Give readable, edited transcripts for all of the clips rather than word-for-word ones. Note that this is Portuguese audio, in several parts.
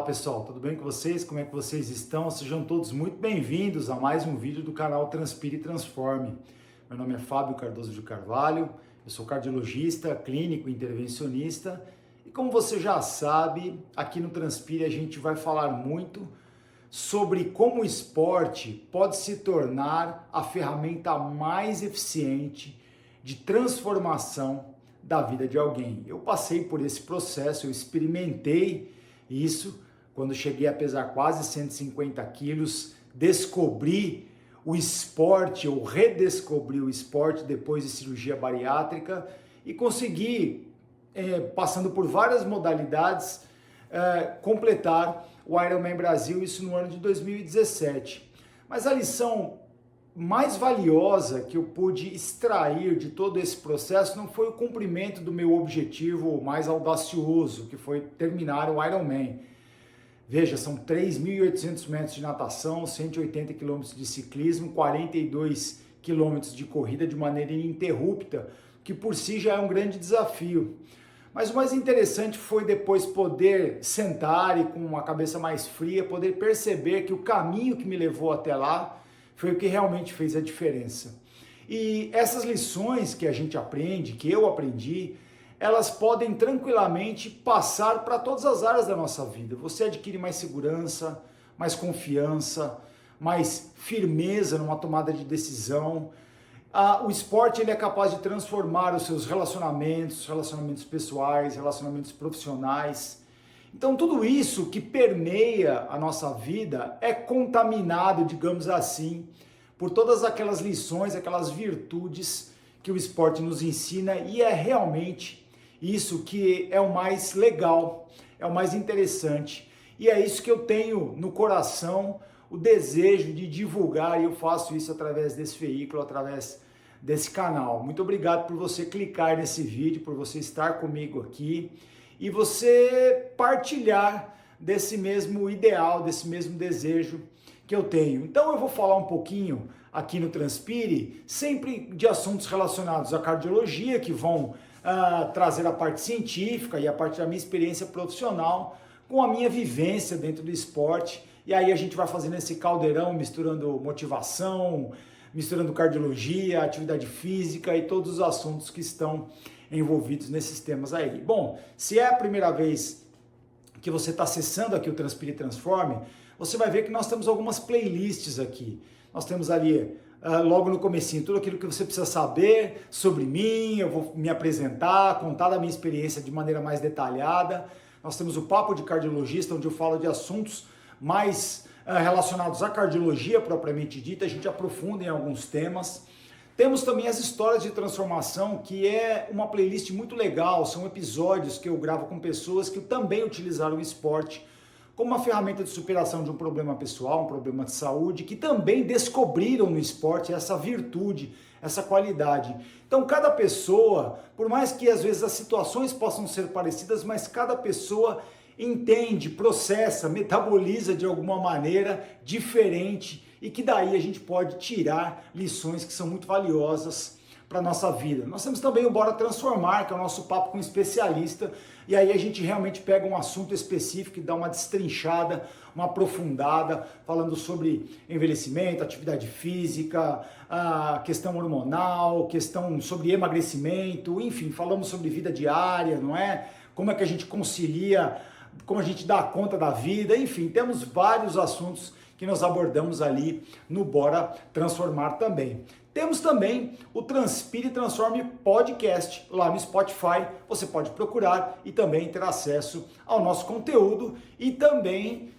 pessoal, tudo bem com vocês? Como é que vocês estão? Sejam todos muito bem-vindos a mais um vídeo do canal Transpire e Transforme. Meu nome é Fábio Cardoso de Carvalho, eu sou cardiologista, clínico e intervencionista e como você já sabe, aqui no Transpire a gente vai falar muito sobre como o esporte pode se tornar a ferramenta mais eficiente de transformação da vida de alguém. Eu passei por esse processo, eu experimentei isso quando cheguei a pesar quase 150 quilos, descobri o esporte, ou redescobri o esporte depois de cirurgia bariátrica e consegui, passando por várias modalidades, completar o Ironman Brasil, isso no ano de 2017. Mas a lição mais valiosa que eu pude extrair de todo esse processo não foi o cumprimento do meu objetivo mais audacioso, que foi terminar o Ironman. Veja, são 3.800 metros de natação, 180 quilômetros de ciclismo, 42 quilômetros de corrida de maneira ininterrupta, que por si já é um grande desafio. Mas o mais interessante foi depois poder sentar e com uma cabeça mais fria, poder perceber que o caminho que me levou até lá foi o que realmente fez a diferença. E essas lições que a gente aprende, que eu aprendi, elas podem tranquilamente passar para todas as áreas da nossa vida. Você adquire mais segurança, mais confiança, mais firmeza numa tomada de decisão. O esporte ele é capaz de transformar os seus relacionamentos pessoais, relacionamentos profissionais. Então tudo isso que permeia a nossa vida é contaminado, digamos assim, por todas aquelas lições, aquelas virtudes que o esporte nos ensina, e é realmente isso que é o mais legal, é o mais interessante. E é isso que eu tenho no coração, o desejo de divulgar, e eu faço isso através desse veículo, através desse canal. Muito obrigado por você clicar nesse vídeo, por você estar comigo aqui e você partilhar desse mesmo ideal, desse mesmo desejo que eu tenho. Então eu vou falar um pouquinho aqui no Transpire, sempre de assuntos relacionados à cardiologia, que vão trazer a parte científica e a parte da minha experiência profissional, com a minha vivência dentro do esporte. E aí a gente vai fazendo esse caldeirão, misturando motivação, misturando cardiologia, atividade física e todos os assuntos que estão envolvidos nesses temas aí. Bom, se é a primeira vez que você está acessando aqui o Transpire e Transforme, você vai ver que nós temos algumas playlists aqui. Nós temos ali, logo no comecinho, tudo aquilo que você precisa saber sobre mim, eu vou me apresentar, contar da minha experiência de maneira mais detalhada. Nós temos o Papo de Cardiologista, onde eu falo de assuntos mais relacionados à cardiologia propriamente dita, a gente aprofunda em alguns temas. Temos também as histórias de transformação, que é uma playlist muito legal, são episódios que eu gravo com pessoas que também utilizaram o esporte como uma ferramenta de superação de um problema pessoal, um problema de saúde, que também descobriram no esporte essa virtude, essa qualidade. Então cada pessoa, por mais que às vezes as situações possam ser parecidas, mas cada pessoa entende, processa, metaboliza de alguma maneira diferente e que daí a gente pode tirar lições que são muito valiosas para a nossa vida. Nós temos também o Bora Transformar, que é o nosso papo com um especialista, e aí a gente realmente pega um assunto específico e dá uma destrinchada, uma aprofundada, falando sobre envelhecimento, atividade física, a questão hormonal, questão sobre emagrecimento, enfim, falamos sobre vida diária, não é? Como é que a gente concilia, como a gente dá conta da vida, enfim, temos vários assuntos que nós abordamos ali no Bora Transformar também. Temos também o Transpire e Transforme Podcast lá no Spotify, você pode procurar e também ter acesso ao nosso conteúdo, e também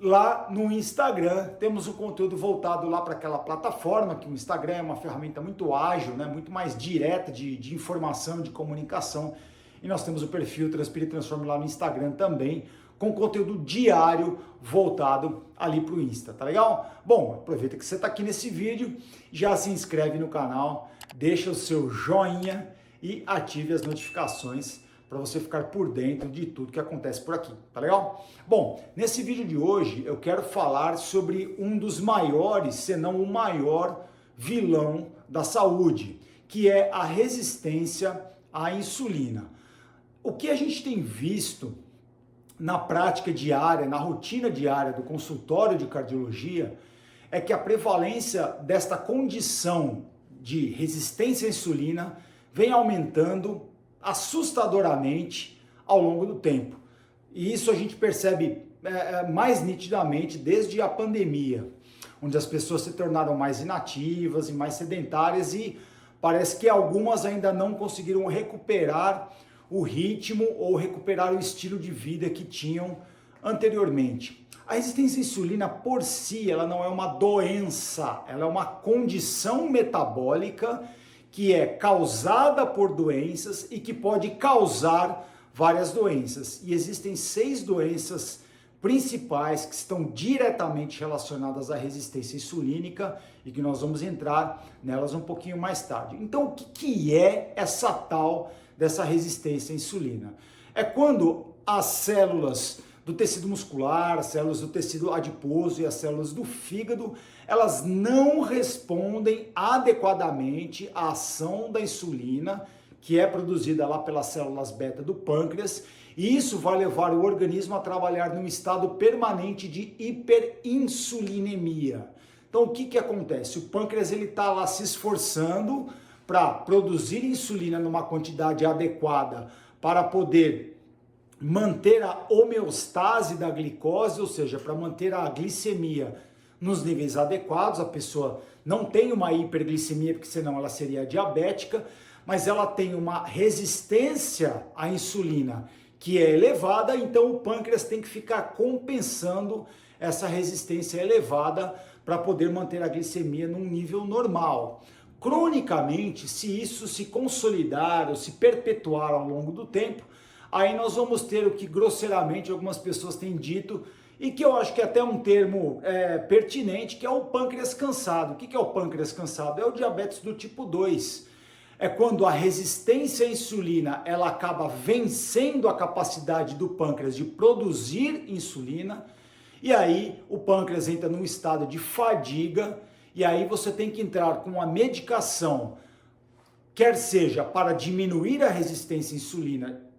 lá no Instagram temos o conteúdo voltado lá para aquela plataforma, que o Instagram é uma ferramenta muito ágil, né, muito mais direta de informação, de comunicação. E nós temos o perfil Transpire e Transforme lá no Instagram também, com conteúdo diário voltado ali para o Insta, tá legal? Bom, aproveita que você está aqui nesse vídeo, já se inscreve no canal, deixa o seu joinha e ative as notificações para você ficar por dentro de tudo que acontece por aqui, tá legal? Bom, nesse vídeo de hoje eu quero falar sobre um dos maiores, se não o maior vilão da saúde, que é a resistência à insulina. O que a gente tem visto na prática diária, na rotina diária do consultório de cardiologia, é que a prevalência desta condição de resistência à insulina vem aumentando assustadoramente ao longo do tempo. E isso a gente percebe mais nitidamente desde a pandemia, onde as pessoas se tornaram mais inativas e mais sedentárias e parece que algumas ainda não conseguiram recuperar o ritmo ou recuperar o estilo de vida que tinham anteriormente. A resistência à insulina por si, ela não é uma doença, ela é uma condição metabólica que é causada por doenças e que pode causar várias doenças. E existem 6 doenças principais que estão diretamente relacionadas à resistência insulínica e que nós vamos entrar nelas um pouquinho mais tarde. Então, o que é essa tal dessa resistência à insulina? É quando as células do tecido muscular, as células do tecido adiposo e as células do fígado, elas não respondem adequadamente à ação da insulina, que é produzida lá pelas células beta do pâncreas, e isso vai levar o organismo a trabalhar num estado permanente de hiperinsulinemia. Então, o que acontece? O pâncreas está lá se esforçando para produzir insulina numa quantidade adequada para poder manter a homeostase da glicose, ou seja, para manter a glicemia nos níveis adequados. A pessoa não tem uma hiperglicemia, porque senão ela seria diabética, mas ela tem uma resistência à insulina que é elevada, então o pâncreas tem que ficar compensando essa resistência elevada para poder manter a glicemia num nível normal. Cronicamente, se isso se consolidar ou se perpetuar ao longo do tempo, aí nós vamos ter o que grosseiramente algumas pessoas têm dito, e que eu acho que é até um termo pertinente, que é o pâncreas cansado. O que é o pâncreas cansado? É o diabetes do tipo 2. É quando a resistência à insulina ela acaba vencendo a capacidade do pâncreas de produzir insulina, e aí o pâncreas entra num estado de fadiga, e aí você tem que entrar com a medicação, quer seja para diminuir a resistência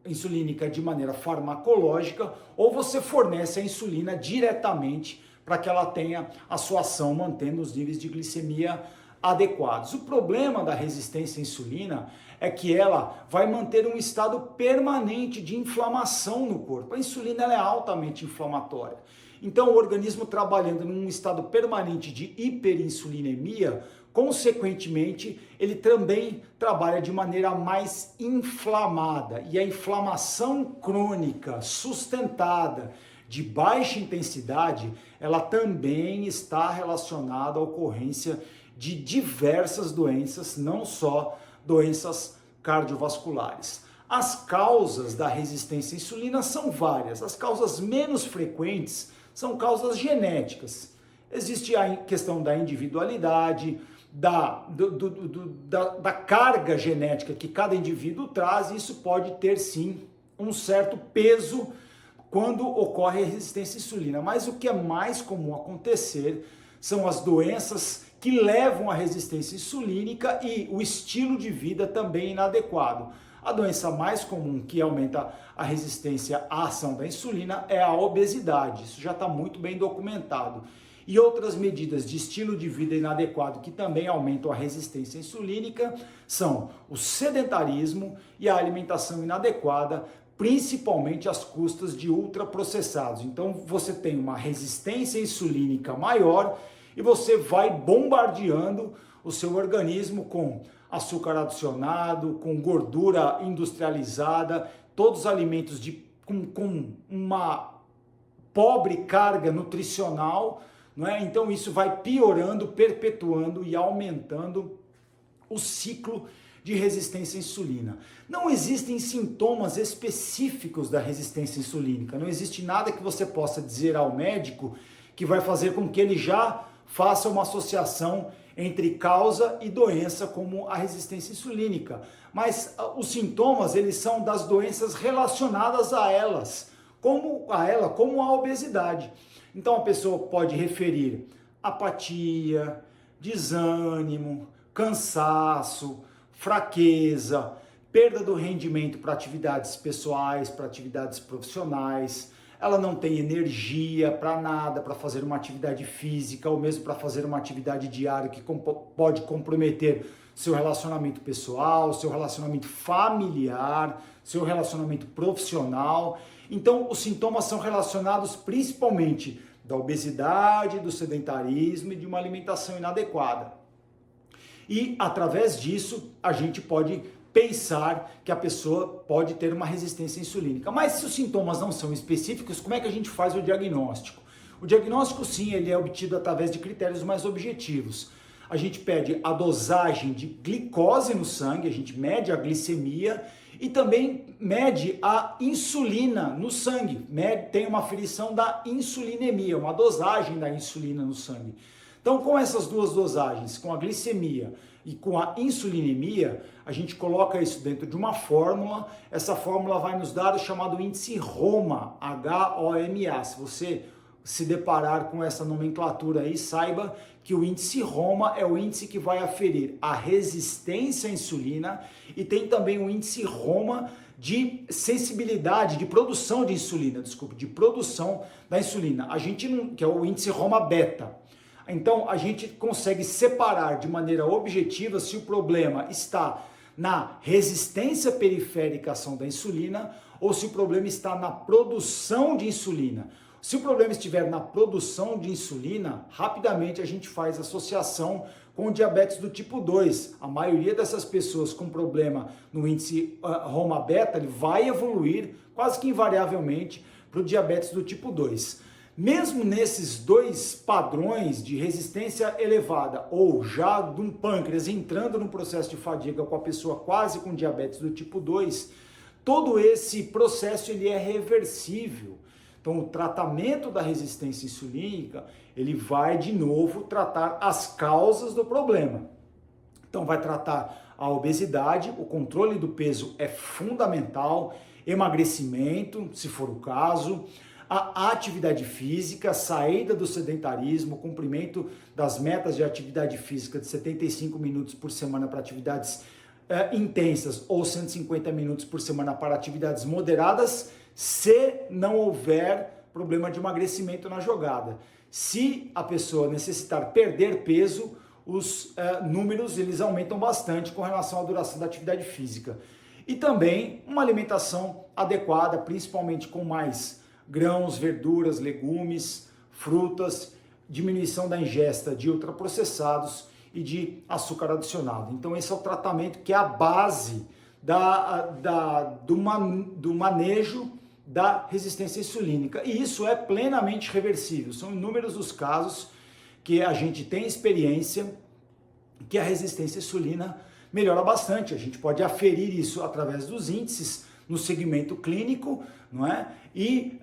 insulínica de maneira farmacológica, ou você fornece a insulina diretamente para que ela tenha a sua ação mantendo os níveis de glicemia adequados. O problema da resistência à insulina é que ela vai manter um estado permanente de inflamação no corpo. A insulina ela é altamente inflamatória. Então, o organismo trabalhando num estado permanente de hiperinsulinemia, consequentemente, ele também trabalha de maneira mais inflamada. E a inflamação crônica, sustentada, de baixa intensidade, ela também está relacionada à ocorrência de diversas doenças, não só doenças cardiovasculares. As causas da resistência à insulina são várias. As causas menos frequentes são causas genéticas. Existe a questão da individualidade, da carga genética que cada indivíduo traz, e isso pode ter sim um certo peso quando ocorre a resistência à insulina. Mas o que é mais comum acontecer são as doenças que levam à resistência insulínica e o estilo de vida também inadequado. A doença mais comum que aumenta a resistência à ação da insulina é a obesidade. Isso já está muito bem documentado. E outras medidas de estilo de vida inadequado que também aumentam a resistência insulínica são o sedentarismo e a alimentação inadequada, principalmente às custas de ultraprocessados. Então você tem uma resistência insulínica maior e você vai bombardeando o seu organismo com açúcar adicionado, com gordura industrializada, todos os alimentos com uma pobre carga nutricional, não é? Então isso vai piorando, perpetuando e aumentando o ciclo de resistência à insulina. Não existem sintomas específicos da resistência insulínica, não existe nada que você possa dizer ao médico que vai fazer com que ele já faça uma associação entre causa e doença como a resistência insulínica. Mas os sintomas, eles são das doenças relacionadas a elas, como a obesidade. Então a pessoa pode referir apatia, desânimo, cansaço, fraqueza, perda do rendimento para atividades pessoais, para atividades profissionais, ela não tem energia para nada, para fazer uma atividade física ou mesmo para fazer uma atividade diária que pode comprometer seu relacionamento pessoal, seu relacionamento familiar, seu relacionamento profissional. Então, os sintomas são relacionados principalmente da obesidade, do sedentarismo e de uma alimentação inadequada. E, através disso, a gente pode pensar que a pessoa pode ter uma resistência insulínica. Mas se os sintomas não são específicos, como é que a gente faz o diagnóstico? O diagnóstico, sim, ele é obtido através de critérios mais objetivos. A gente pede a dosagem de glicose no sangue, a gente mede a glicemia e também mede a insulina no sangue. Tem uma aferição da insulinemia, uma dosagem da insulina no sangue. Então, com essas duas dosagens, com a glicemia e com a insulinemia, a gente coloca isso dentro de uma fórmula. Essa fórmula vai nos dar o chamado índice HOMA, H-O-M-A. Se você se deparar com essa nomenclatura aí, saiba que o índice HOMA é o índice que vai aferir a resistência à insulina e tem também o índice HOMA de sensibilidade, de produção de insulina, de produção da insulina. A gente não, que é o índice HOMA beta. Então, a gente consegue separar de maneira objetiva se o problema está na resistência periférica à ação da insulina ou se o problema está na produção de insulina. Se o problema estiver na produção de insulina, rapidamente a gente faz associação com o diabetes do tipo 2. A maioria dessas pessoas com problema no índice HOMA beta, ele vai evoluir quase que invariavelmente para o diabetes do tipo 2. Mesmo nesses dois padrões de resistência elevada ou já de um pâncreas entrando no processo de fadiga com a pessoa quase com diabetes do tipo 2, todo esse processo ele é reversível. Então, o tratamento da resistência insulínica, ele vai de novo tratar as causas do problema. Então, vai tratar a obesidade, o controle do peso é fundamental, emagrecimento, se for o caso, a atividade física, saída do sedentarismo, cumprimento das metas de atividade física de 75 minutos por semana para atividades intensas ou 150 minutos por semana para atividades moderadas, se não houver problema de emagrecimento na jogada. Se a pessoa necessitar perder peso, os números eles aumentam bastante com relação à duração da atividade física. E também uma alimentação adequada, principalmente com mais grãos, verduras, legumes, frutas, diminuição da ingesta de ultraprocessados e de açúcar adicionado. Então esse é o tratamento que é a base do manejo da resistência insulínica. E isso é plenamente reversível. São inúmeros os casos que a gente tem experiência que a resistência à insulina melhora bastante. A gente pode aferir isso através dos índices no segmento clínico, não é? E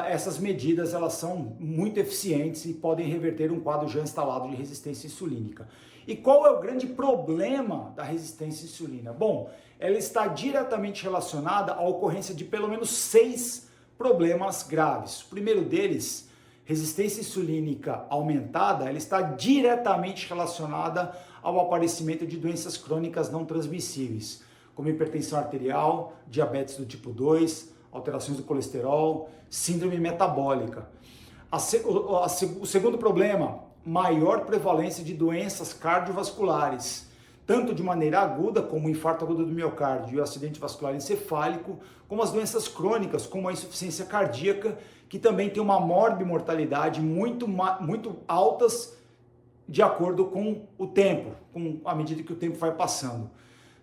essas medidas elas são muito eficientes e podem reverter um quadro já instalado de resistência insulínica. E qual é o grande problema da resistência à insulina? Bom, ela está diretamente relacionada à ocorrência de pelo menos 6 problemas graves. O primeiro deles, resistência insulínica aumentada, ela está diretamente relacionada ao aparecimento de doenças crônicas não transmissíveis, como hipertensão arterial, diabetes do tipo 2, alterações do colesterol, síndrome metabólica. O segundo problema, maior prevalência de doenças cardiovasculares, tanto de maneira aguda, como o infarto agudo do miocárdio e o acidente vascular encefálico, como as doenças crônicas, como a insuficiência cardíaca, que também tem uma morbimortalidade muito altas de acordo com o tempo, à medida que o tempo vai passando.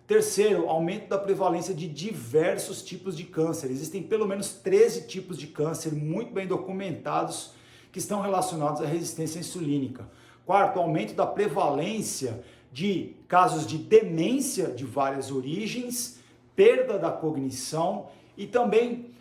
Terceiro, aumento da prevalência de diversos tipos de câncer. Existem pelo menos 13 tipos de câncer muito bem documentados que estão relacionados à resistência insulínica. Quarto, aumento da prevalência de casos de demência de várias origens, perda da cognição e também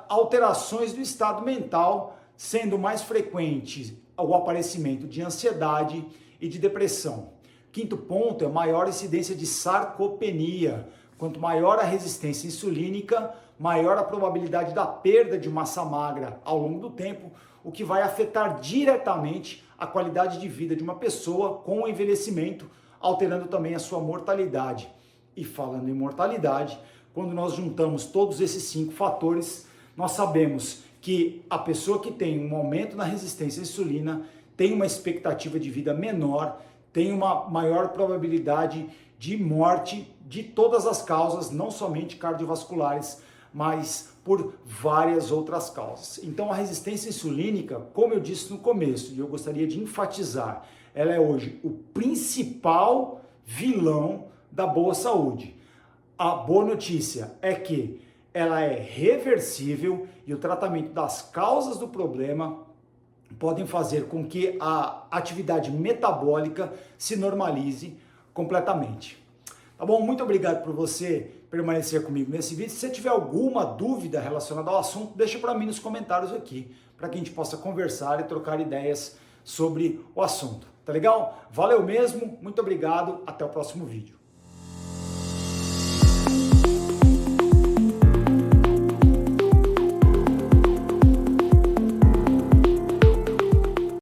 alterações do estado mental, sendo mais frequente o aparecimento de ansiedade e de depressão. Quinto ponto é maior incidência de sarcopenia. Quanto maior a resistência insulínica, maior a probabilidade da perda de massa magra ao longo do tempo, o que vai afetar diretamente a qualidade de vida de uma pessoa com o envelhecimento, alterando também a sua mortalidade. E falando em mortalidade, quando nós juntamos todos esses 5 fatores, nós sabemos que a pessoa que tem um aumento na resistência à insulina tem uma expectativa de vida menor, tem uma maior probabilidade de morte de todas as causas, não somente cardiovasculares, mas por várias outras causas. Então a resistência insulínica, como eu disse no começo, e eu gostaria de enfatizar, ela é hoje o principal vilão da boa saúde. A boa notícia é que ela é reversível e o tratamento das causas do problema podem fazer com que a atividade metabólica se normalize completamente. Tá bom? Muito obrigado por você permanecer comigo nesse vídeo. Se você tiver alguma dúvida relacionada ao assunto, deixa para mim nos comentários aqui, para que a gente possa conversar e trocar ideias sobre o assunto. Tá legal? Valeu mesmo, muito obrigado, até o próximo vídeo.